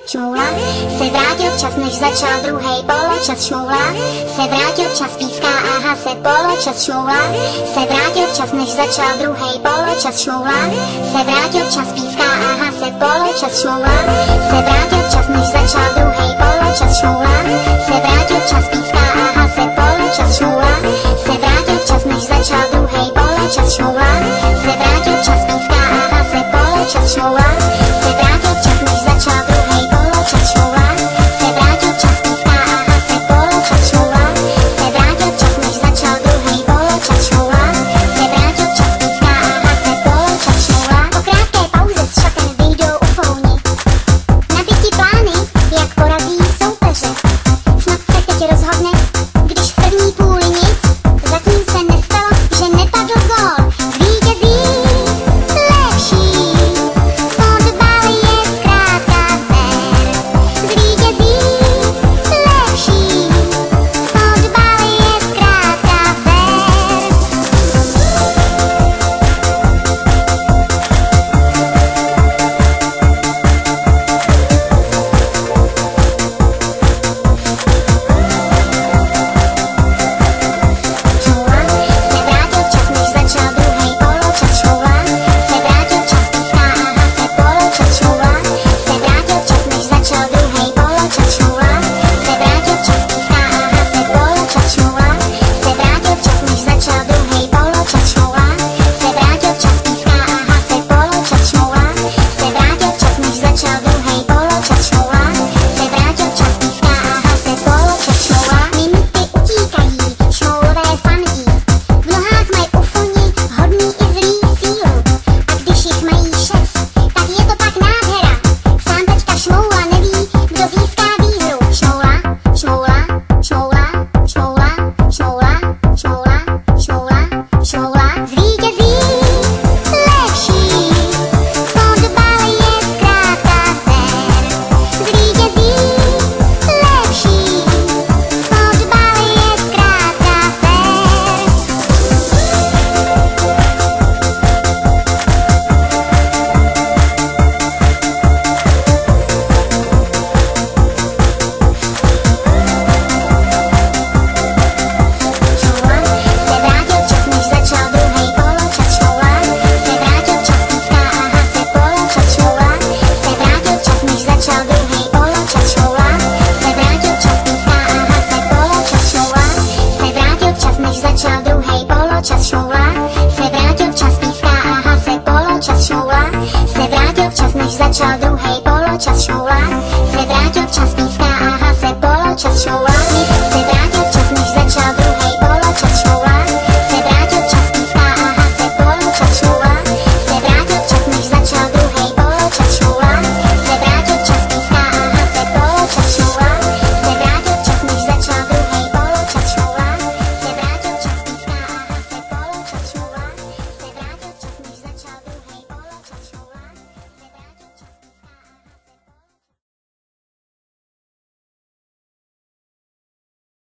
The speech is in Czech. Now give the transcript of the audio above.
šmoula, se vrátil čas, než začal druhý poločas, šmoula, se vrátil čas, píská a hase poločas, šmoula, se vrátil čas, než začal druhý poločas, šmoula, se vrátil čas, píská a hase poločas, šmoula, se vrátil čas, než začal druhý poločas, šmoula, se vrátil čas, píská a hase poločas, šmoula, se vrátil čas, než začal druhý poločas, šmoula, se vrátil čas, píská a hase poločas, šmoula, se vrátil čas, než začal druhý poločas, šmoula, se vrátil čas, píská a hase poločas, šmoula, se vrátil čas, než začal druhý poločas, šmoula, se vrátil čas, píská a hase poločas, šmoula. Po krátké pauze s šatem vyjdou ufouni, nabití plány, jak porazí soupeře. Snad se teď rozhodne, když v první půli nic, zatím se nestalo, že nepadl gól. Zvítězí lepší, fotbal je zkrátka fér. Zvítězí lepší, fotbal je zkrátka fér. Šmoula, se vrátil čas, než začal druhý poločas, šmoula, se vrátil čas, píská a hase poločas, šmoula, se vrátil čas, než začal druhý poločas, šmoula, se vrátil čas, píská a hase poločas, šmoula, se vrátil čas, než začal druhý poločas, šmoula, se vrátil čas, píská a hase poločas, šmoula, se vrátil čas, než začal druhý poločas, šmoula, se vrátil čas, píská a hase poločas, šmoula. Minuty utíkají, šmoulové fandí, v nohách mají ufoni hodný i zlý sílu, a když jich mají 6, tak je to pak nádhera. Sám teďka šmoula neví, kdo získá výhru. Šmoula, šmoula, šmoula, šmoula, šmoula, šmoula, šmoula, šmoula. Zvítězí lepší, fotbal je zkrátka fér. Zvítězí lepší, fotbal je zkrátka fér. Šmoula, se vrátil čas, než začal druhý poločas, šmoula, se vrátil čas, píská a hase poločas, šmoula, se vrátil čas, než začal druhý poločas, šmoula, se vrátil čas, píská a hase poločas, šmoula, se vrátil čas, než začal druhý poločas, šmoula, se vrátil čas, píská a hase poločas, šmoula, se vrátil čas, než začal druhý poločas, šmoula.